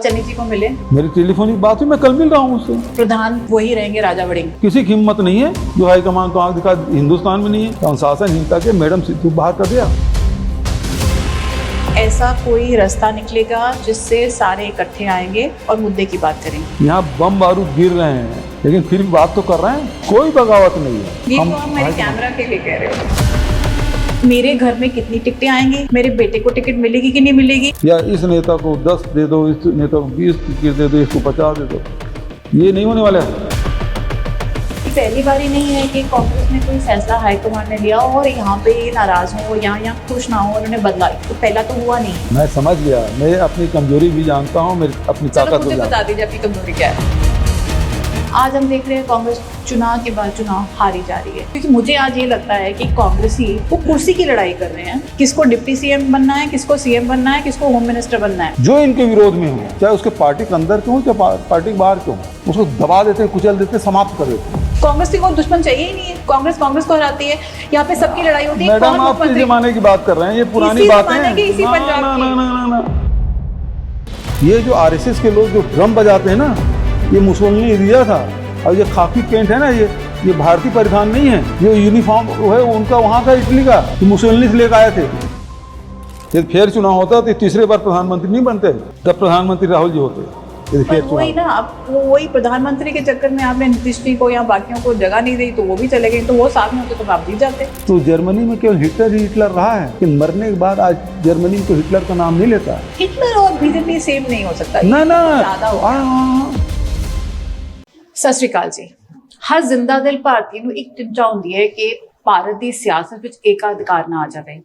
चन्नी जी को मिले? मेरी टेलीफोनिक बात हुई, मैं कल मिल रहा हूँ उससे। प्रधान वही रहेंगे, राजा वड़िंग। किसी की हिम्मत नहीं है जो हाईकमान को आंख दिखा, हिंदुस्तान में नहीं है। अनुशासनहीनता के मैडम सिद्धू बाहर कर दिया। ऐसा कोई रास्ता निकलेगा जिससे सारे इकट्ठे आएंगे और मुद्दे की बात करेंगे। यहाँ बम बारूद गिर रहे हैं लेकिन फिर भी बात तो कर रहे हैं, कोई बगावत नहीं है। ये तो आप मेरे कैमरा के लिए कह रहे हो। मेरे घर में कितनी टिकटें आएंगी, मेरे बेटे को टिकट मिलेगी कि नहीं मिलेगी? या इस नेता को 10 दे दो, इस नेता को 20 टिकट दे दो, इसको 50 दे दो, ये नहीं होने वाला है। पहली बार ही नहीं है कि कांग्रेस ने कोई फैसला हाईकमान ने लिया और यहाँ पे नाराज हो, यहाँ खुश ना हो, उन्होंने बदला। तो पहला तो हुआ नहीं। मैं समझ गया, मैं अपनी कमजोरी भी जानता हूँ, मेरी अपनी ताकत भी जानता हूँ। बता दीजिए आपकी कमजोरी क्या है। आज हम देख रहे हैं कांग्रेस चुनाव के बाद चुनाव हारी जा रही है, क्योंकि मुझे आज ये लगता है कि कांग्रेसी वो कुर्सी की लड़ाई कर रहे हैं। किसको डिप्टी सीएम बनना है, किसको सीएम बनना है, किसको होम मिनिस्टर बनना है। जो इनके विरोध में हो, चाहे उसके पार्टी के अंदर क्यों, चाहे पार्टी के बाहर क्यों, उसको दबा देते, कुचल देते, समाप्त कर देते। कांग्रेस को दुश्मन चाहिए ही नहीं है। कांग्रेस को हराती है, यहाँ पे सबकी लड़ाई होती है। मैडम आप किस जमाने की बात कर रहे हैं, ये पुरानी बात है। ये जो आरएसएस के लोग जो ड्रम बजाते हैं ना, ये मुसोलिनी ने दिया था। और ये खाकी पेंट है ना, ये भारतीय परिधान नहीं है, ये यूनिफॉर्म है उनका वहाँ का, इटली का, ये मुसोलिनी से लेकर आए थे। यदि फिर चुनाव होता तो तीसरे बार प्रधानमंत्री नहीं बनते, तब प्रधानमंत्री राहुल जी होते। वही ना, आप वही प्रधानमंत्री के चक्कर में आपने नीतीश जी को या बाकियों को जगह नहीं दी, तो वो भी चले गए। तो वो साथ में होते तो आप जीत जाते। तो जर्मनी में केवल हिटलर ही हिटलर रहा है कि मरने के बाद आज जर्मनी में तो हिटलर का नाम नहीं लेता। हिटलर और बीजेपी सेम नहीं हो सकता ना। सत श्री अकाल जी। हर जिंदा दिल भारतीय ਨੂੰ ਇੱਕ ਚਿੰਤਾ ਹੁੰਦੀ ਹੈ ਕਿ ਭਾਰਤ ਦੀ ਸਿਆਸਤ ਵਿੱਚ ਏਕਾਧਿਕਾਰ ਨਾ ਆ ਜਾਵੇ।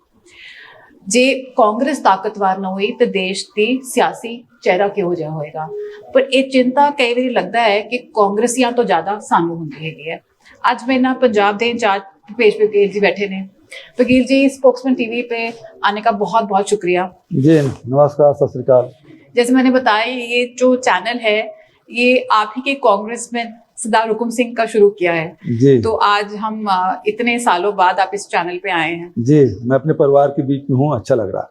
ਜੇ ਕਾਂਗਰਸ ਤਾਕਤਵਰ ਨਾ ਹੋਈ ਤਾਂ ਦੇਸ਼ ਦੀ ਸਿਆਸੀ ਚਿਹਰਾ ਕਿਹੋ ਜਿਹਾ ਹੋਏਗਾ। ਪਰ ਇਹ ਚਿੰਤਾ ਕਈ ਵਾਰੀ ਲੱਗਦਾ ਹੈ ਕਿ ਕਾਂਗਰਸੀਆਂ ਤੋਂ ਜ਼ਿਆਦਾ ਸਾਨੂੰ ਹੁੰਦੀ ਹੈਗੀ ਹੈ। ਅੱਜ ਮੇਰੇ ਨਾਲ ਪੰਜਾਬ ਦੇ इंचार्ज भूपेश बघेल जी बैठे ने। बघेल जी, स्पोक्समैन टीवी पे आने का बहुत बहुत शुक्रिया। जी नमस्कार, सत श्री अकाल। जैसे मैंने बताया, ये जो चैनल है ये आप ही के कांग्रेसमैन सरदार हुकुम सिंह का शुरू किया है जी। तो आज हम इतने सालों बाद आप इस चैनल पे आए हैं। जी, मैं अपने परिवार के बीच में हूँ, अच्छा लग रहा है।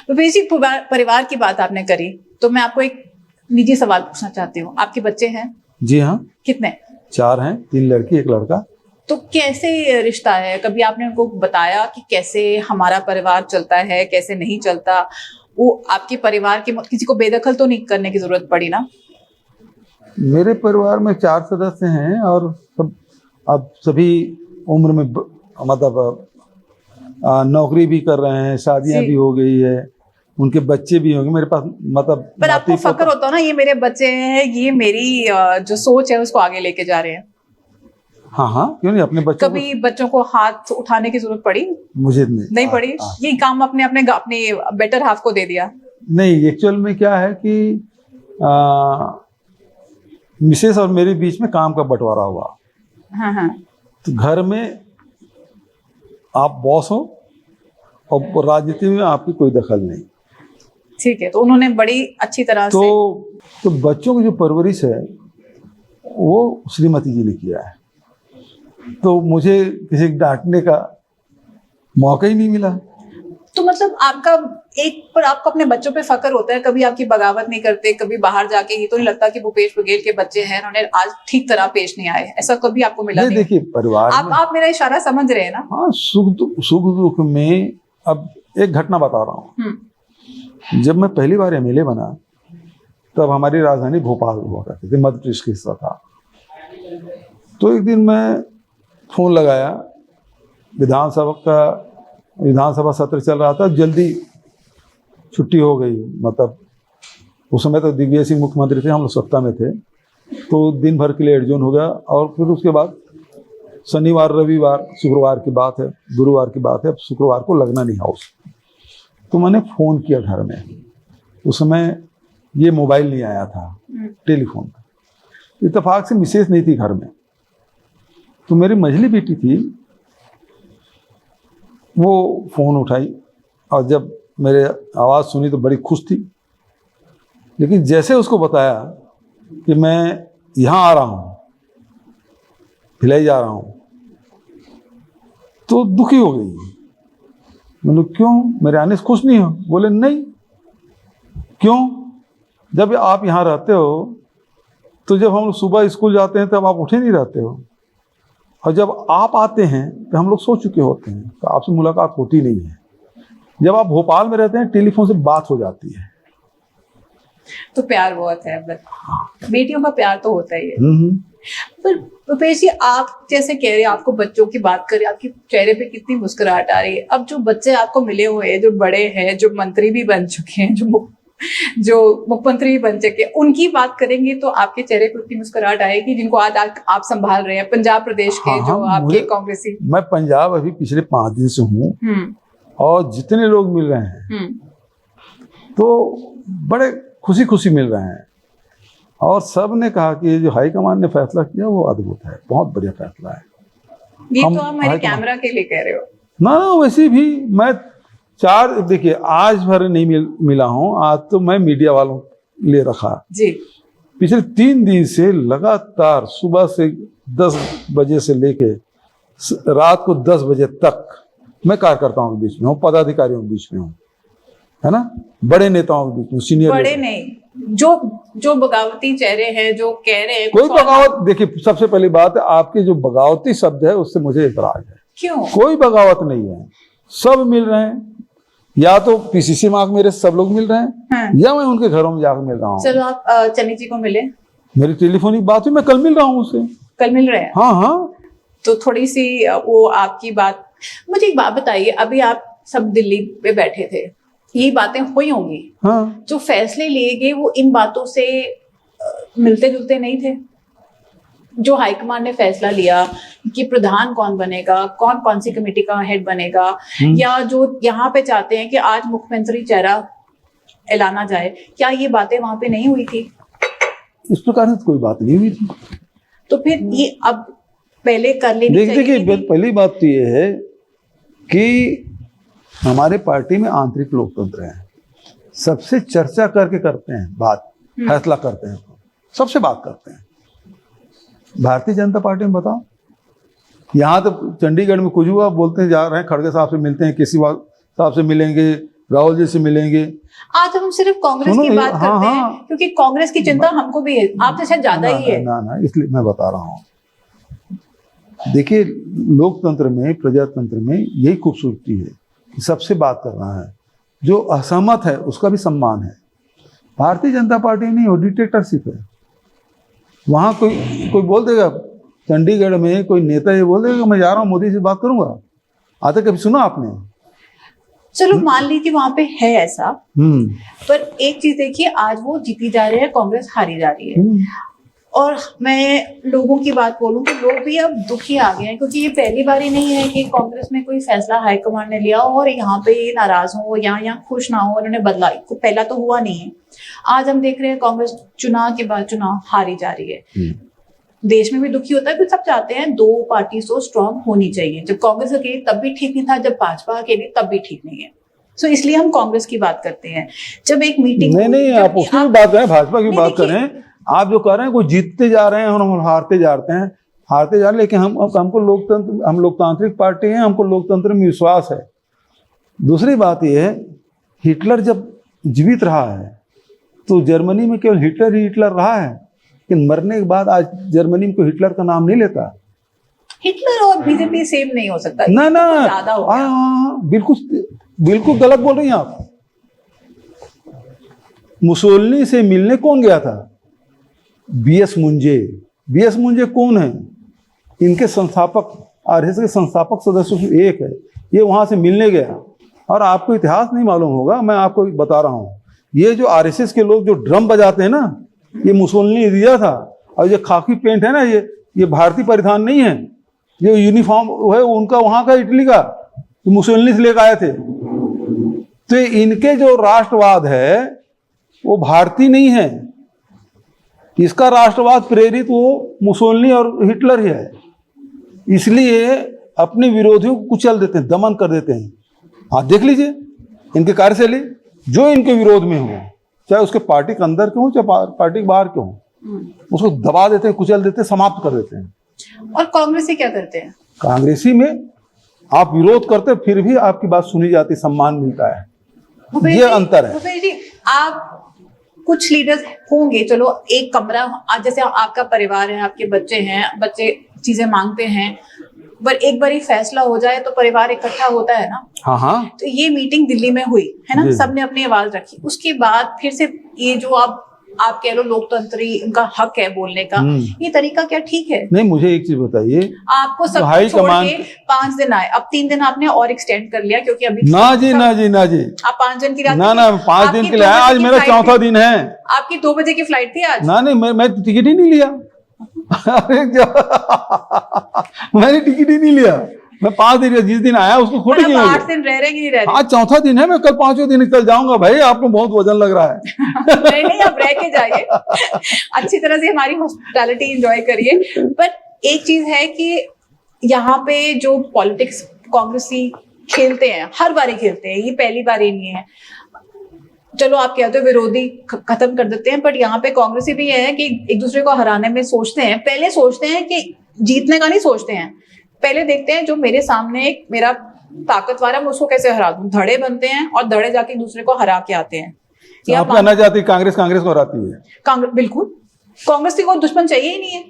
तो बेसिक परिवार की बात आपने करी, तो मैं आपको एक निजी सवाल पूछना चाहती हूँ। आपके बच्चे हैं? जी हाँ। कितने? 4 हैं, 3 लड़की 1 लड़का। तो कैसे रिश्ता है? कभी आपने उनको बताया कि कैसे हमारा परिवार चलता है, कैसे नहीं चलता? वो आपके परिवार के किसी को बेदखल तो नहीं करने की जरूरत पड़ी ना? मेरे परिवार में 4 सदस्य हैं और अब सभी उम्र में मतलब नौकरी भी कर रहे हैं, शादियां भी हो गई है, उनके बच्चे भी होंगे मेरे पास। मतलब पर आपको फक्र होता है ना, ये मेरे बच्चे हैं, ये मेरी जो सोच है उसको आगे लेके जा रहे हैं। हाँ हाँ, क्यों नहीं। अपने बच्चों कभी बच्चों को हाथ उठाने की जरूरत पड़ी? मुझे नहीं पड़ी। ये काम अपने बेटर हाफ को दे दिया? नहीं, एक्चुअल में क्या है कि मिसेस और मेरे बीच में काम का बंटवारा हुआ। हाँ। तो घर में आप बॉस हो और राजनीति में आपकी कोई दखल नहीं। ठीक है, तो उन्होंने बड़ी अच्छी तरह से तो बच्चों की जो परवरिश है वो श्रीमती जी ने किया है। तो मुझे किसी डांटने का मौका ही नहीं मिला। तो मतलब आपको अपने बच्चों पे फक्र होता है? कभी आपकी बगावत नहीं करते? कभी बाहर जाके ये तो नहीं लगता कि भूपेश बघेल के बच्चे हैं, उन्होंने आज ठीक तरह पेश नहीं आए? ऐसा कभी आपको मिला नहीं? देखिए, परिवार आप मेरा इशारा समझ रहे हैं ना? हाँ, सुख दुख में। अब एक घटना बता रहा हूँ। जब मैं पहली बार एमएलए बना तब हमारी राजधानी भोपाल हुआ करती थी, मध्य प्रदेश का हिस्सा था। तो एक दिन मैं फोन लगाया, विधानसभा सत्र चल रहा था, जल्दी छुट्टी हो गई। मतलब उस समय तो दिग्विजय सिंह मुख्यमंत्री थे, हम लोग सत्ता में थे, तो दिन भर के लिए एडजोन हो गया। और फिर उसके बाद शनिवार, रविवार, शुक्रवार की बात है, गुरुवार की बात है, शुक्रवार को लगना नहीं हाउस। तो मैंने फ़ोन किया घर में। उस समय ये मोबाइल नहीं आया था, टेलीफोन था। इत्तेफाक से मिसेज नहीं थी घर में, तो मेरी मझली बेटी थी, वो फ़ोन उठाई और जब मेरे आवाज़ सुनी तो बड़ी खुश थी। लेकिन जैसे उसको बताया कि मैं यहाँ आ रहा हूँ, भिलाई जा रहा हूँ, तो दुखी हो गई। मैंने क्यों, मेरे आने से खुश नहीं हो? बोले नहीं। क्यों? जब आप यहाँ रहते हो तो जब हम लोग सुबह स्कूल जाते हैं तब आप उठे नहीं रहते हो, और जब आप आते हैं तो हम लोग सो चुके होते हैं, तो आपसे मुलाकात होती नहीं है। जब आप भोपाल में रहते हैं टेलीफोन से बात हो जाती है। तो प्यार बहुत है, बस बेटियों का प्यार तो होता ही है। पर भूपेश जी, आप जैसे कह रहे हैं, आपको बच्चों की बात करें, आपके चेहरे पे कितनी मुस्कुराहट आ रही है। अब जो बच्चे आपको मिले हुए हैं, जो बड़े हैं, जो मंत्री भी बन चुके हैं, जो मुख्यमंत्री भी बन चुके हैं, उनकी बात करेंगे तो आपके चेहरे पे उतनी मुस्कुराहट आएगी जिनको आज आप संभाल रहे हैं, पंजाब प्रदेश के जो आपके कांग्रेसी। मैं पंजाब अभी पिछले 5 दिन से हूँ, और जितने लोग मिल रहे हैं तो बड़े खुशी खुशी मिल रहे हैं, और सब ने कहा कि ये जो हाईकमान ने फैसला किया वो अद्भुत है, बहुत बढ़िया फैसला है। ये तो आप हमारे कैमरा के लिए कह रहे हो ना? वैसे भी मैं देखिए आज भर नहीं मिला हूँ, आज तो मैं मीडिया वालों ले रखा जी। पिछले 3 दिन से लगातार सुबह से 10 बजे से लेके रात को 10 बजे तक मैं कार्यकर्ताओं के बीच में हूँ, पदाधिकारियों के बीच में हूँ, है ना, बड़े नेताओं के बीच में, सीनियर बड़े नहीं, जो बगावती चेहरे हैं, जो कह रहे हैं कोई बगावत। देखिए सबसे पहली बात है, आपके जो बगावती शब्द है उससे मुझे इतराज है। क्यों? कोई बगावत नहीं है, सब मिल रहे हैं, या तो पीसीसी मार्ग मेरे सब लोग मिल रहे हैं, या मैं उनके घरों में जाकर मिल रहा हूँ। चलो आप चन्नी जी को मिले? मेरी टेलीफोनिक बात हुई, मैं कल मिल रहा हूँ उससे। कल मिल रहे हैं? हाँ हाँ। तो थोड़ी सी वो आपकी बात, मुझे एक बात बताइए, अभी आप सब दिल्ली पे बैठे थे, ये बातें हुई होंगी, हाँ। जो फैसले लिए गए वो इन बातों से मिलते जुलते नहीं थे? जो हाईकमान ने फैसला लिया कि प्रधान कौन बनेगा, कौन कौन सी कमेटी का हेड बनेगा, या जो यहाँ पे चाहते हैं कि आज मुख्यमंत्री चेहरा ऐलाना जाए, क्या ये बातें वहां पे नहीं हुई थी? इस प्रकार से कोई बात नहीं हुई थी। तो फिर ये अब पहले कर लेनी चाहिए। देखिए पहली बात तो ये है कि हमारे पार्टी में आंतरिक लोकतंत्र है, सबसे चर्चा करके करते हैं बात, फैसला करते हैं, सबसे बात करते हैं। भारतीय जनता पार्टी में बताओ, यहाँ तो चंडीगढ़ में कुछ हुआ बोलते हैं, जा रहे हैं खड़गे साहब से मिलते हैं, केजरीवाल साहब से मिलेंगे, राहुल जी से मिलेंगे। आज हम सिर्फ कांग्रेस की बात करते हैं, क्योंकि कांग्रेस की चिंता हमको भी है, आपसे शायद ज्यादा ही है। ना, इसलिए मैं बता रहा हूँ। देखिए लोकतंत्र में, प्रजातंत्र में यही खूबसूरती है कि सबसे बात करना है, जो असहमत है उसका भी सम्मान है। भारतीय जनता पार्टी नहीं हो, डिक्टेटरशिप है। वहाँ कोई बोल देगा, चंडीगढ़ में कोई नेता ये बोल देगा मैं जा रहा हूँ मोदी से बात करूंगा, आते कभी सुना आपने? चलो मान लीजिए वहां पे है ऐसा, पर एक चीज देखिए, आज वो जीती जा रही है, कांग्रेस हारी जा रही है। और मैं लोगों की बात बोलूं तो लोग भी अब दुखी आ गए हैं, क्योंकि ये पहली बार ही नहीं है कि कांग्रेस में कोई फैसला हाईकमान ने लिया और यहाँ पे नाराज हो या यहाँ खुश ना हो, उन्होंने बदला। पहला तो हुआ नहीं है। आज हम देख रहे हैं कांग्रेस चुनाव के बाद चुनाव हारी जा रही है। देश में भी दुखी होता है, क्योंकि सब चाहते हैं दो पार्टी तो स्ट्रांग होनी चाहिए। जब कांग्रेस अकेली तब भी ठीक नहीं था, जब भाजपा अकेली तब भी ठीक नहीं है। तो इसलिए हम कांग्रेस की बात करते हैं। जब एक मीटिंग नहीं आप उसकी भी बात करें, भाजपा की बात करें। आप जो कह रहे हैं वो जीतते जा रहे हैं और हम हारते जाते हैं, लेकिन हमको लोकतंत्र, हम लोकतांत्रिक पार्टी हैं, हमको लोकतंत्र में विश्वास है। दूसरी बात यह है, हिटलर जब जीवित रहा है तो जर्मनी में केवल हिटलर ही हिटलर रहा है, लेकिन मरने के बाद आज जर्मनी में कोई हिटलर का नाम नहीं लेता। हिटलर और बीजेपी सेम नहीं हो सकता ना, ज्यादा हो गया। बिल्कुल गलत बोल रही हैं आप। मुसोलिनी से मिलने कौन गया था? बीएस मुंजे कौन है? इनके संस्थापक, आरएसएस के संस्थापक सदस्यों से एक है। ये वहां से मिलने गया। और आपको इतिहास नहीं मालूम होगा, मैं आपको बता रहा हूं, ये जो आरएसएस के लोग जो ड्रम बजाते हैं ना, ये मुसोलिनी दिया था। और ये खाकी पेंट है ना, ये भारतीय परिधान नहीं है, ये यूनिफॉर्म है उनका, वहां का, इटली का, मुसोलिनी से लेकर आए थे। तो इनके जो राष्ट्रवाद है वो भारतीय नहीं है, इसका राष्ट्रवाद प्रेरित वो मुसोलिनी और हिटलर ही है। इसलिए अपने विरोधियों को कुचल देते हैं, दमन कर देते हैं। आप देख लीजिए इनकी कार्यशैली, जो इनके विरोध में हो, चाहे उसके पार्टी के अंदर के हो चाहे पार्टी के बाहर के हो, उसको दबा देते हैं, कुचल देते हैं, समाप्त कर देते हैं। और कांग्रेसी क्या करते हैं? कांग्रेसी में आप विरोध करते फिर भी आपकी बात सुनी जाती, सम्मान मिलता है। ये अंतर है। आप कुछ लीडर्स होंगे, चलो एक कमरा, आज जैसे आपका परिवार है, आपके बच्चे हैं, बच्चे चीजें मांगते हैं, पर एक बार ही फैसला हो जाए तो परिवार इकट्ठा होता है ना। हाँ हाँ तो ये मीटिंग दिल्ली में हुई है ना, जी। सबने अपनी आवाज रखी, उसके बाद फिर से ये जो आप कह लो लोकतंत्री उनका हक है बोलने का, ये तरीका क्या ठीक है? नहीं, मुझे एक चीज बताइए, आपको सब हाई छोड़ कमान के 5 दिन आए, अब 3 दिन आपने और एक्सटेंड कर लिया क्योंकि अभी ना जी ना जी ना जी, आप 5 दिन की ना ना 5 दिन के लिए आया, आज मेरा चौथा दिन है। आपकी 2 बजे की फ्लाइट थी आज। ना नहीं, मैं टिकट ही नहीं लिया। अरे मैंने टिकट ही नहीं लिया, मैं 5 दिन जिस दिन आया उसको खोल के 8 दिन रह रहे कि नहीं रह रहे? आज चौथा दिन है, मैं कल 5वें दिन निकल जाऊंगा। भाई आपको बहुत वजन लग रहा है। नहीं नहीं, आप रह के जाइए, अच्छी तरह से हमारी हॉस्पिटैलिटी एंजॉय करिए। पर एक चीज है कि यहाँ पे जो पॉलिटिक्स कांग्रेसी खेलते हैं, हर बार ही खेलते हैं, ये पहली बार ही नहीं है। चलो आप कहते हो विरोधी खत्म कर देते हैं, बट यहाँ पे कांग्रेसी भी है कि एक दूसरे को हराने में सोचते हैं, पहले सोचते हैं कि जीतने का नहीं सोचते हैं, पहले देखते हैं जो मेरे सामने एक मेरा ताकतवर है मैं उसको कैसे हरा दूं, धड़े बनते हैं और धड़े जाके दूसरे को हरा के आते हैं। तो आप कहना चाहती कांग्रेस को हराती है? कांग्रेस बिल्कुल, कांग्रेस को दुश्मन चाहिए ही नहीं है,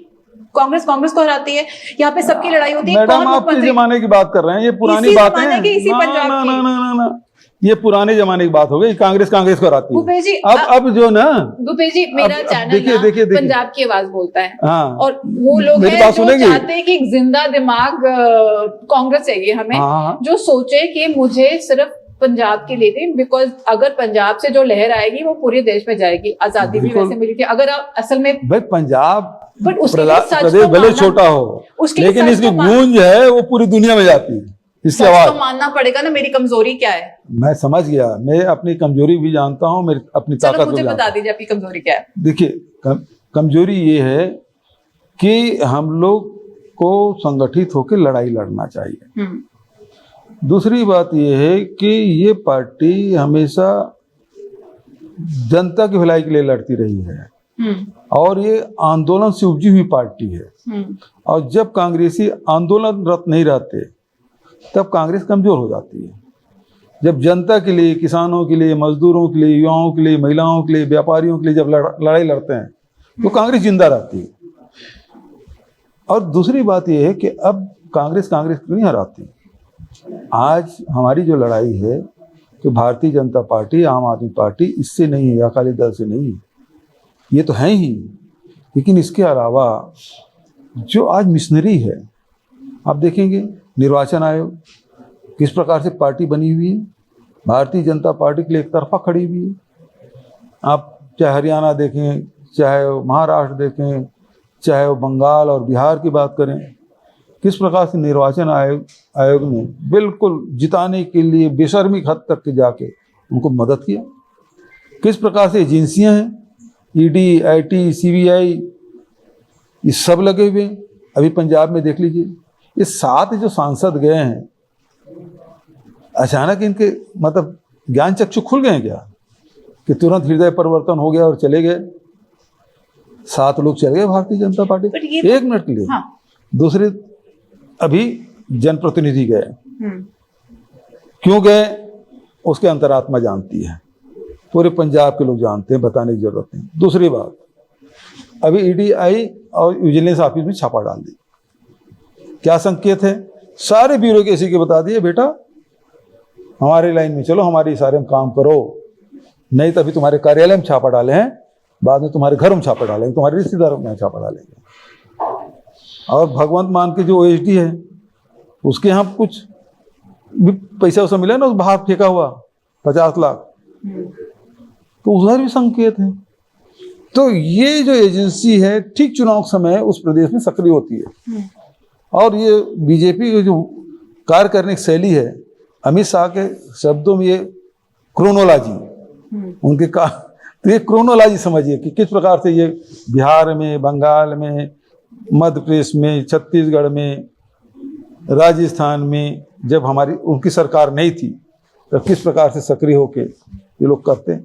कांग्रेस को हराती है। यहाँ पे सबकी लड़ाई होती है। मैडम आप किस जमाने की बात कर रहे हैं? ये पुरानी बात है। इसी पंजाब की, ये पुराने जमाने की बात हो गई। कांग्रेस को हराती है। जी, अब जो ना भूपेश जी, मेरा चैनल देखिए पंजाब की आवाज बोलता है। हाँ, और वो लोग हैं जो चाहते हैं कि एक जिंदा दिमाग कांग्रेस चाहिए हमें। हाँ, जो सोचे कि मुझे सिर्फ पंजाब की लेनी, बिकॉज अगर पंजाब से जो लहर आएगी वो पूरे देश में जाएगी। आजादी भी वैसे मिली थी। अगर आप असल में भाई पंजाब प्रदेश भले छोटा हो, लेकिन इसकी गूंज है वो पूरी दुनिया में जाती है। इसकी आवाज तो मानना पड़ेगा ना। मेरी कमजोरी क्या है? मैं समझ गया, मैं अपनी कमजोरी भी जानता हूँ, मेरी अपनी ताकत मुझे बता दीजिए आपकी कमजोरी क्या है? देखिए कमजोरी ये है कि हम लोग को संगठित होकर लड़ाई लड़ना चाहिए। दूसरी बात ये है कि ये पार्टी हमेशा जनता की भलाई के लिए लड़ती रही है और ये आंदोलन से उपजी हुई पार्टी है। और जब कांग्रेसी आंदोलनरत नहीं रहते तब कांग्रेस कमजोर हो जाती है। जब जनता के लिए, किसानों के लिए, मजदूरों के लिए, युवाओं के लिए, महिलाओं के लिए, व्यापारियों के लिए जब लड़ाई लड़ते हैं तो कांग्रेस जिंदा रहती है। और दूसरी बात यह है कि अब कांग्रेस क्यों नहीं हराती? आज हमारी जो लड़ाई है तो भारतीय जनता पार्टी, आम आदमी पार्टी इससे नहीं है, अकाली दल से नहीं है, ये तो है ही। लेकिन इसके अलावा जो आज मिशनरी है, आप देखेंगे निर्वाचन आयोग किस प्रकार से पार्टी बनी हुई है, भारतीय जनता पार्टी के लिए एक तरफा खड़ी हुई है। आप चाहे हरियाणा देखें, चाहे महाराष्ट्र देखें, चाहे वो बंगाल और बिहार की बात करें, किस प्रकार से निर्वाचन आयोग ने बिल्कुल जिताने के लिए बेशर्मी हद तक के जाके उनको मदद किया। किस प्रकार से एजेंसियां हैं, ईडी, आईटी, सीबीआई, ये सब लगे हुए। अभी पंजाब में देख लीजिए, ये 7 जो सांसद गए हैं, अचानक इनके मतलब ज्ञान चक्षु खुल गए क्या कि तुरंत हृदय परिवर्तन हो गया और चले गए? 7 लोग चले गए भारतीय जनता पार्टी 1 मिनट के लिए। हाँ। दूसरे अभी जनप्रतिनिधि गए, क्यों गए उसके अंतरात्मा जानती है, पूरे पंजाब के लोग जानते हैं, बताने की जरूरत नहीं। दूसरी बात, अभी ईडी आई और विजिलेंस ऑफिस में छापा डाल दी। क्या संकेत है? सारे ब्यूरो के इसी के बता दिए, बेटा हमारे लाइन में चलो, हमारे इशारे में काम करो, नहीं तो अभी तुम्हारे कार्यालय में छापा डाले हैं, बाद में तुम्हारे घर में छापा डालेंगे, तुम्हारे रिश्तेदारों में छापा डालेंगे। और भगवंत मान के जो ओएसडी है उसके यहाँ कुछ भी पैसा वैसा मिला ना, उस बाहर फेंका हुआ 50 लाख, तो उधर भी संकेत है। तो ये जो एजेंसी है ठीक चुनाव के समय उस प्रदेश में सक्रिय होती है। और ये बीजेपी की जो कार्य करने की शैली है, अमित शाह के शब्दों में ये क्रोनोलॉजी, उनके तो ये क्रोनोलॉजी समझिए कि किस प्रकार से ये बिहार में, बंगाल में, मध्य प्रदेश में, छत्तीसगढ़ में, राजस्थान में जब हमारी उनकी सरकार नहीं थी तो किस प्रकार से सक्रिय होके ये लोग करते हैं।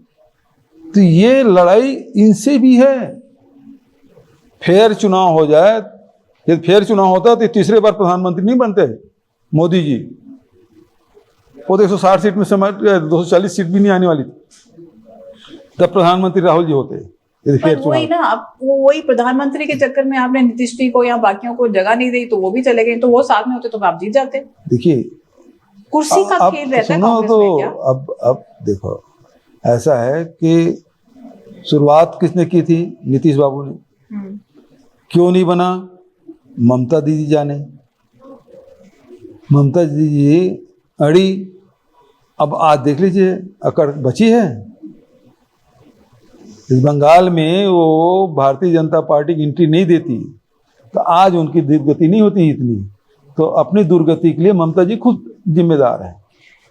तो ये लड़ाई इनसे भी है। फेयर चुनाव हो जाए, यदि फेयर चुनाव होता तो तीसरे बार प्रधानमंत्री नहीं बनते मोदी जी। वो तो 160 सीट में समय 240 सीट भी नहीं आने वाली थी। तब प्रधानमंत्री राहुल जी होते यदि पर फिर वही चुनाव। ना, अब वही प्रधानमंत्री के चक्कर में आपने नीतीश जी को या बाकियों को जगह नहीं दी, तो वो भी चले गए, तो वो साथ में होते तो आप जीत जाते। देखिए कुर्सी का अब खेल रहता है सुनो कांग्रेस तो में क्या? अब देखो, ऐसा है कि शुरुआत किसने की थी? नीतीश बाबू ने। हम्म, क्यों नहीं बना? ममता दीदी जाने। ममता दीदी अड़ी। अब आज देख लीजिए अकड़ बची है। इस बंगाल में वो भारतीय जनता पार्टी की एंट्री नहीं देती तो आज उनकी दुर्गति नहीं होती इतनी। तो अपनी दुर्गति के लिए ममता जी खुद जिम्मेदार है।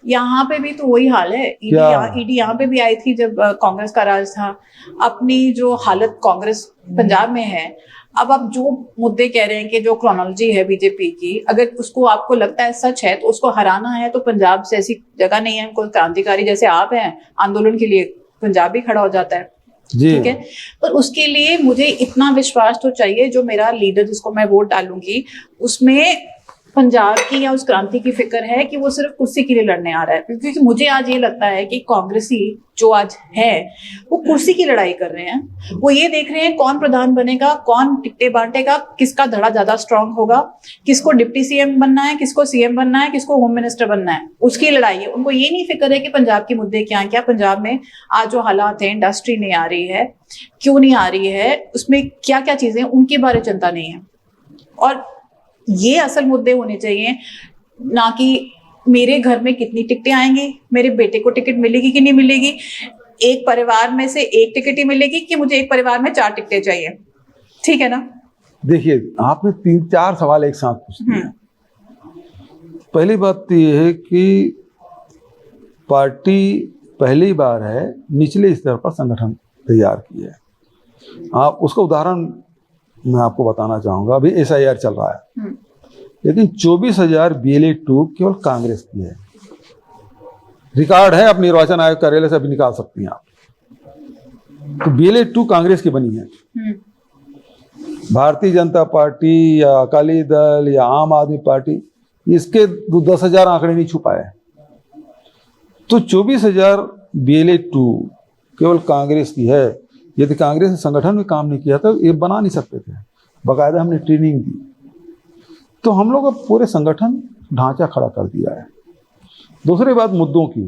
यहाँ पे भी तो वही हाल है। क्या? ईडी यहाँ पे भी आई थी जब कांग्रेस का राज था। अपनी जो हालत कांग्रेस पंजाब में है, अब आप जो मुद्दे कह रहे हैं कि जो क्रोनोलॉजी है बीजेपी की, अगर उसको आपको लगता है सच है तो उसको हराना है, तो पंजाब से ऐसी जगह नहीं है। कोई क्रांतिकारी जैसे आप हैं, आंदोलन के लिए पंजाब भी खड़ा हो जाता है, जी ठीक है। पर उसके लिए मुझे इतना विश्वास तो चाहिए, जो मेरा लीडर जिसको मैं वोट डालूंगी उसमें पंजाब की या उस क्रांति की फिक्र है कि वो सिर्फ कुर्सी के लिए लड़ने आ रहा है। क्योंकि मुझे आज ये लगता है कि कांग्रेसी जो आज है वो कुर्सी की लड़ाई कर रहे हैं। वो ये देख रहे हैं कौन प्रधान बनेगा, कौन टिकटें बांटेगा, किसका धड़ा ज्यादा स्ट्रांग होगा, किसको डिप्टी सीएम बनना है, किसको सीएम बनना है, किसको होम मिनिस्टर बनना है, उसकी लड़ाई है। उनको ये नहीं फिक्र है कि पंजाब के मुद्दे क्या है, क्या पंजाब में आज जो हालात है, इंडस्ट्री नहीं आ रही है, क्यों नहीं आ रही है, उसमें क्या क्या चीजें, उनके बारे चिंता नहीं है। और ये असल मुद्दे होने चाहिए, ना कि मेरे घर में कितनी टिकटें आएंगी, मेरे बेटे को टिकट मिलेगी कि नहीं मिलेगी, एक परिवार में से एक टिकट ही मिलेगी कि मुझे एक परिवार में 4 टिकटें चाहिए, ठीक है ना। देखिए आपने 3-4 सवाल एक साथ पूछ दिए। पहली बात तो ये है कि पार्टी पहली बार है निचले स्तर पर संगठन तैयार की है। आप उसका उदाहरण मैं आपको बताना चाहूंगा। अभी SIR चल रहा है, लेकिन 24,000 BLA-2 केवल कांग्रेस की है। रिकॉर्ड है, आप निर्वाचन आयोग कार्यालय से अभी निकाल सकती हैं आप। तो BLA-2 कांग्रेस की बनी है। भारतीय जनता पार्टी या अकाली दल या आम आदमी पार्टी इसके 10,000 आंकड़े नहीं छुपाए। तो 24,000 BLA-2 केवल कांग्रेस की है। यदि कांग्रेस ने संगठन में काम नहीं किया तो ये बना नहीं सकते थे। बाकायदा हमने ट्रेनिंग दी, तो हम लोग अब पूरे संगठन ढांचा खड़ा कर दिया है। दूसरी बात मुद्दों की,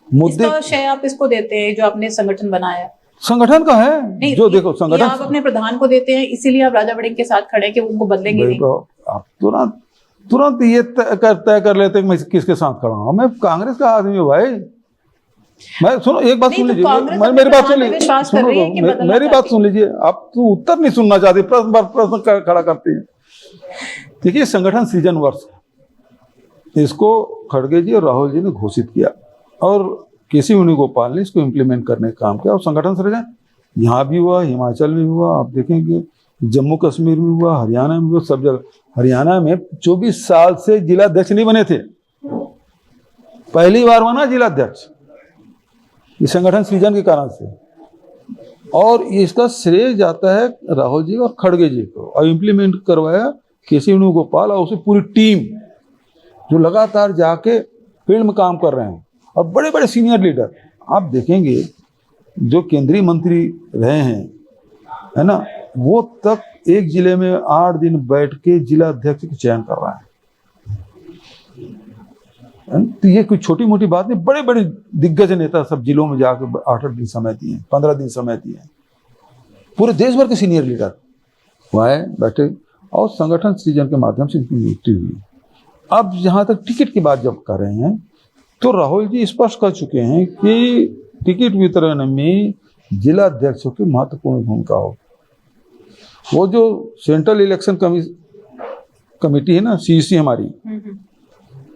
मुद्दे इसका श्रेय आप इसको देते हैं जो आपने संगठन बनाया? संगठन का है। नहीं, जो देखो संगठन आप अपने प्रधान को देते हैं, इसीलिए आप राजा वड़िंग के साथ खड़े हैं कि उनको बदलेंगे नहीं। आप तुरंत ये तय कर लेते हैं कि मैं किसके साथ खड़ा हूं। मैं कांग्रेस का आदमी हूं भाई। मैं सुनो, एक बात सुन लीजिए, मेरी बात सुन लीजिए, मेरी बात सुन लीजिए। आप तो उत्तर नहीं सुनना चाहते, प्रश्न खड़ा करते हैं। देखिए संगठन सृजन वर्ष है, इसको खड़गे जी और राहुल जी ने घोषित किया और केसी वेणुगोपाल ने इसको इम्प्लीमेंट करने का काम किया। और संगठन सृजन यहाँ भी हुआ, हिमाचल में भी हुआ, आप देखेंगे जम्मू कश्मीर में हुआ, हरियाणा में हुआ, सब जगह। हरियाणा में 24 साल से जिला अध्यक्ष नहीं बने थे, पहली बार बना जिला अध्यक्ष इस संगठन सृजन के कारण से। और इसका श्रेय जाता है राहुल जी और खड़गे जी को। और इम्प्लीमेंट करवाया केसी वेणुगोपाल और उसे पूरी टीम जो लगातार जाके फील्ड में काम कर रहे हैं। और बड़े बड़े सीनियर लीडर आप देखेंगे जो केंद्रीय मंत्री रहे हैं, है ना, वो तक एक जिले में 8 दिन बैठ के जिला अध्यक्ष का चयन कर रहा है। तो ये कोई छोटी मोटी बात नहीं। बड़े बड़े दिग्गज नेता सब जिलों में जाकर 8-8 दिन समय दिए, 15 दिन समय दिए। पूरे देश भर के सीनियर लीडर वहाँ बैठे और संगठन सृजन के माध्यम से इनकी नियुक्ति हुई। अब जहाँ तक टिकट की बात जब कर रहे हैं, तो राहुल जी स्पष्ट कर चुके हैं कि टिकट वितरण में जिला अध्यक्षों की महत्वपूर्ण भूमिका हो। वो जो सेंट्रल इलेक्शन कमेटी है ना, CEC हमारी,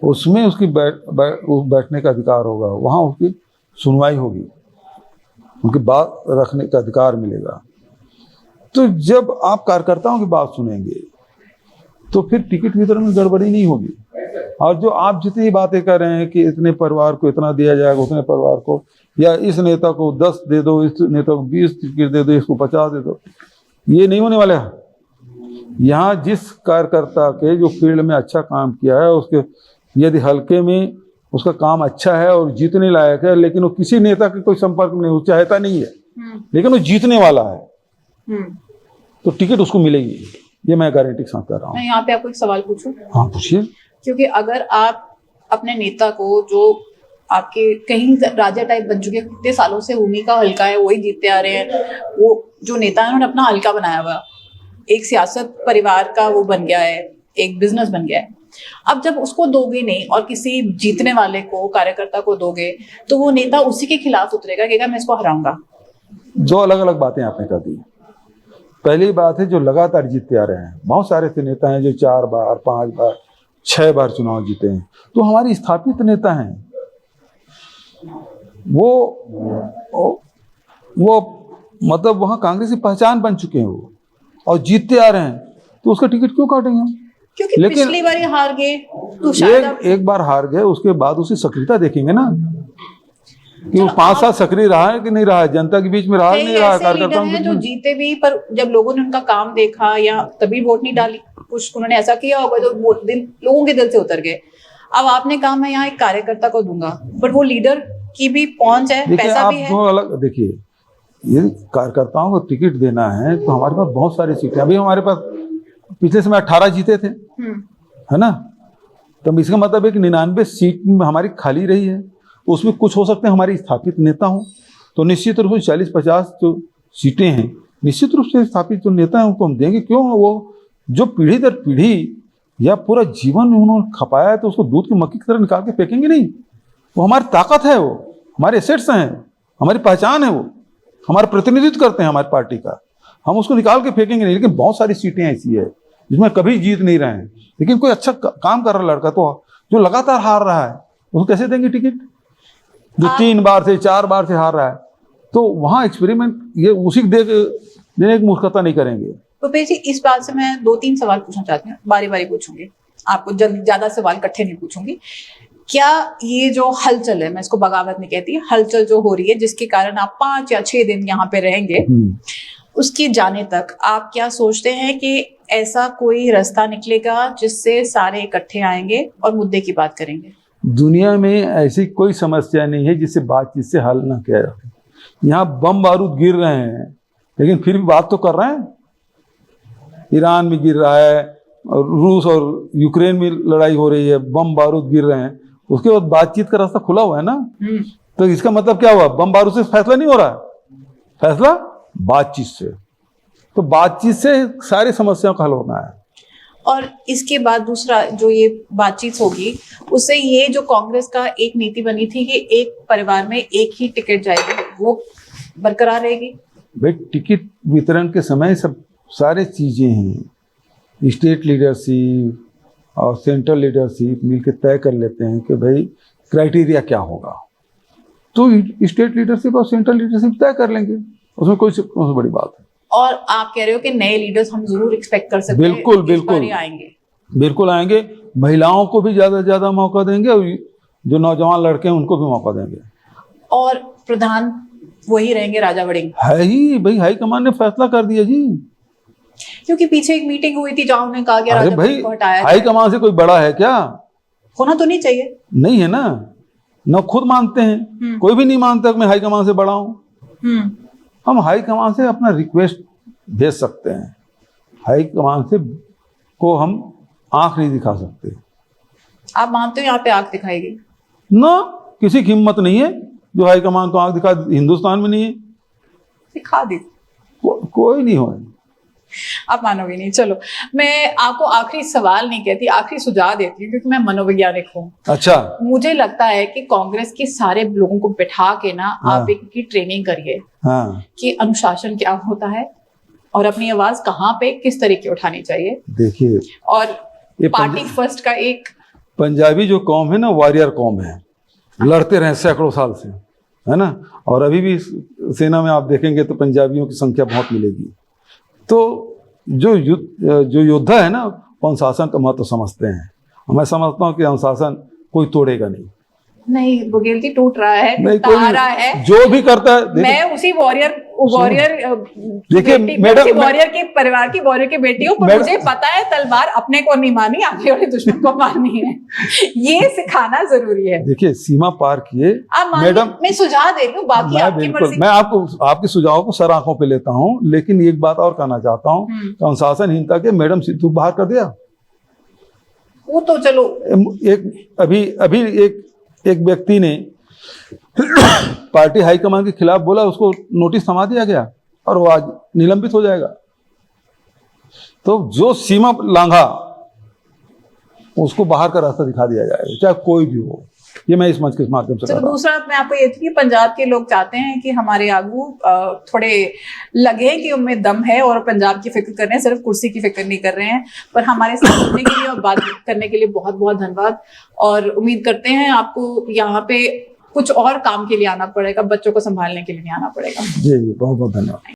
उसमें उसकी बैठने का अधिकार होगा, वहाँ उसकी सुनवाई होगी, उनकी बात रखने का अधिकार मिलेगा। तो जब आप कार्यकर्ताओं की बात सुनेंगे तो फिर टिकट वितरण में गड़बड़ी नहीं होगी। और जो आप जितनी बातें कर रहे हैं कि इतने परिवार को इतना दिया जाएगा, उतने परिवार को, या इस नेता को 10 दे दो, इस नेता को 20 टिकट दे दो, इसको 50 दे दो, ये नहीं होने वाला है। यहाँ जिस कार्यकर्ता के जो फील्ड में अच्छा काम किया है, उसके यदि हल्के में उसका काम अच्छा है और जीतने लायक है, लेकिन वो किसी नेता के कोई संपर्क में नहीं, वो चाहता नहीं है, लेकिन वो जीतने वाला है, तो टिकट उसको मिलेगी, ये मैं गारंटी के साथ कर रहा हूँ। मैं यहाँ पे आपको एक सवाल पूछूं? हाँ पूछिए। क्योंकि अगर आप अपने नेता को, जो आपके कहीं राजा टाइप बन चुके हैं, कितने सालों से उन्हीं का हल्का है, वही जीतते आ रहे हैं, वो जो नेता है उन्होंने अपना हल्का बनाया हुआ, एक सियासत परिवार का वो बन गया है, एक बिजनेस बन गया है। अब जब उसको दोगे नहीं और किसी जीतने वाले को, कार्यकर्ता को दोगे, तो वो नेता उसी के खिलाफ उतरेगा, कहेगा मैं इसको हराऊंगा। दो अलग अलग बातें आपने कर दी। पहली बात है जो लगातार जीतते आ रहे हैं, बहुत सारे ऐसे नेता हैं जो 4 बार 5 बार 6 बार चुनाव जीते हैं, तो हमारे स्थापित नेता हैं, वो मतलब वहाँ कांग्रेस की पहचान बन चुके हैं वो, और जीतते आ रहे हैं, तो उसका टिकट क्यों काटेंगे हम? क्योंकि लेकिन पिछली बार ये हार गए, तो शायद एक बार हार गए, उसके बाद उसकी सक्रियता देखेंगे ना कि वो 5 साल सक्रिय रहा है कि नहीं रहा है, जनता के बीच में रहा है नहीं रहा है, कार्यकर्ताओं के बीच जो में। जीते भी, पर जब लोगों ने उनका काम देखा या तभी वोट नहीं डाली, कुछ उन्होंने ऐसा किया होगा तो वोट लोगों के दिल से उतर गए। अब आपने कहा मैं यहाँ एक कार्यकर्ता को दूंगा, पर वो लीडर की भी पहुंच है, पैसा भी है। दो अलग देखिए, ये कार्यकर्ताओं को टिकट देना है तो हमारे पास बहुत सारी सीटें, अभी हमारे पास पिछले समय 18 जीते थे, है ना, तो इसका मतलब है कि 99 सीट में हमारी खाली रही है, उसमें कुछ हो सकते हैं हमारे स्थापित नेता हों, तो निश्चित रूप से 40-50 जो सीटें हैं, निश्चित रूप से स्थापित जो नेता हैं उनको हम देंगे। क्यों? वो जो पीढ़ी दर पीढ़ी या पूरा जीवन उन्होंने खपाया है, तो उसको दूध की मक्खी की तरह निकाल के फेंकेंगे नहीं। वो हमारी ताकत है, वो हमारे एसेट्स हैं, हमारी पहचान है, वो हमारा प्रतिनिधित्व करते हैं हमारी पार्टी का, हम उसको निकाल के फेंकेंगे नहीं। लेकिन बहुत सारी सीटें ऐसी है जिसमें कभी जीत नहीं रहे हैं, लेकिन कोई अच्छा काम कर रहा लड़का, तो जो लगातार हार रहा है उसको कैसे देंगे टिकट? जो 3 बार से 4 बार से हार रहा है, तो वहाँ एक्सपेरिमेंट ये उसी देने की मूर्खता नहीं करेंगे। तो जी इस बात से मैं 2-3 सवाल पूछना चाहती हूँ, बारी बारी पूछूंगी आपको, ज्यादा सवाल इकट्ठे नहीं पूछूंगी। क्या ये जो हलचल है, मैं इसको बगावत नहीं कहती, हलचल जो हो रही है जिसके कारण आप 5 या 6 दिन यहाँ पे रहेंगे, उसके जाने तक आप क्या सोचते हैं कि ऐसा कोई रास्ता निकलेगा जिससे सारे इकट्ठे आएंगे और मुद्दे की बात करेंगे? दुनिया में ऐसी कोई समस्या नहीं है जिससे बातचीत से हल ना किया जाए। यहाँ बम बारूद गिर रहे हैं, लेकिन फिर भी बात तो कर रहे हैं। ईरान में गिर रहा है, और रूस और यूक्रेन में लड़ाई हो रही है, बम बारूद गिर रहे हैं, उसके बाद बातचीत का रास्ता खुला हुआ है ना। तो इसका मतलब क्या हुआ? बम बारूद से फैसला नहीं हो रहा है, फैसला बातचीत से। तो बातचीत से सारी समस्याओं का हल होना है। और इसके बाद दूसरा जो ये बातचीत होगी, उससे ये जो कांग्रेस का एक नीति बनी थी कि एक परिवार में एक ही टिकट जाएगी, वो बरकरार रहेगी? भाई टिकट वितरण के समय सब सारे चीजें हैं, स्टेट लीडरशिप और सेंट्रल लीडरशिप मिलकर तय कर लेते हैं कि भाई क्राइटेरिया क्या होगा, तो स्टेट लीडरशिप और सेंट्रल लीडरशिप तय कर लेंगे, उसमें कोई बड़ी बात है। और आप कह रहे हो कि नए लीडर्स हम जरूर एक्सपेक्ट कर सकते हैं, बिल्कुल बिल्कुल आएंगे, बिल्कुल आएंगे। महिलाओं को भी ज्यादा से ज्यादा मौका देंगे, और जो नौजवान लड़के हैं उनको भी मौका देंगे। और प्रधान वही रहेंगे, राजा वड़िंग है ही भाई, हाईकमान ने फैसला कर दिया जी। क्योंकि पीछे एक मीटिंग हुई थी जहां उन्होंने कहा कि अरे भाई हाईकमान से कोई बड़ा है क्या? होना तो नहीं चाहिए, नहीं है ना, न खुद मानते हैं, कोई भी नहीं मानता कि मैं हाईकमान से बड़ा हूँ। हम हाईकमान से अपना रिक्वेस्ट भेज सकते हैं, हाईकमान से को हम आंख नहीं दिखा सकते। आप मानते हो यहाँ पे आंख दिखाएगी ना? किसी की हिम्मत नहीं है जो हाईकमान को आंख दिखा, हिंदुस्तान में नहीं है, दिखा दी कोई नहीं हो। आप मानोगे नहीं। चलो मैं आपको आखिरी सवाल नहीं कहती, आखिरी सुझाव देती हूँ, क्योंकि मैं मनोवैज्ञानिक हूँ। अच्छा, मुझे लगता है कि कांग्रेस के सारे लोगों को बिठा के ना आप एक की ट्रेनिंग करिए कि अनुशासन क्या होता है और अपनी आवाज कहाँ पे किस तरीके उठानी चाहिए। देखिए, और पार्टी फर्स्ट का एक पंजाबी जो कौम है ना, वॉरियर कौम है, लड़ते रहे सैकड़ों साल से, है ना। और अभी भी सेना में आप देखेंगे तो पंजाबियों की संख्या बहुत मिलेगी। तो जो योद्धा है ना, वो अनुशासन का महत्व समझते हैं। मैं समझता हूँ कि अनुशासन कोई तोड़ेगा नहीं। बघेल जी टूट रहा है, नहीं, टूटा आ रहा है, जो भी करता है। मैं उसी वॉरियर वॉरियर देखिए, मैडम, वॉरियर के परिवार की, वॉरियर की बेटी हूँ, पर मुझे पता है तलवार अपने को नहीं मारनी, आगे वाले दुश्मन को मारनी है। ये सिखाना जरूरी है। देखिए, सीमा पार किए आप मैडम। मैं सुझाव दे रही हूँ, बाकी मैं आपकी बिल्कुल, मर्जी। मैं आपके सुझावों को सर आंखों पे लेता हूँ, लेकिन एक बात और कहना चाहता हूँ, अनुशासनहीनता के मैडम सिद्धू बाहर कर दिया। वो तो चलो, अभी एक व्यक्ति ने पार्टी हाईकमान के खिलाफ बोला, उसको नोटिस थमा दिया गया और वो आज निलंबित हो जाएगा। तो जो सीमा लांघा उसको बाहर का रास्ता दिखा दिया जाएगा, चाहे कोई भी हो। ये मैं इस मंच के माध्यम से चलो, दूसरा मैं आपको ये थी, पंजाब के लोग चाहते हैं कि हमारे आगू थोड़े लगे कि उनमें दम है और पंजाब की फिक्र कर रहे हैं, सिर्फ कुर्सी की फिक्र नहीं कर रहे हैं। पर हमारे साथ जुड़ने के लिए और बात करने के लिए बहुत बहुत धन्यवाद, और उम्मीद करते हैं आपको यहाँ पे कुछ और काम के लिए आना पड़ेगा, बच्चों को संभालने के लिए नहीं आना पड़ेगा। जी, बहुत बहुत धन्यवाद।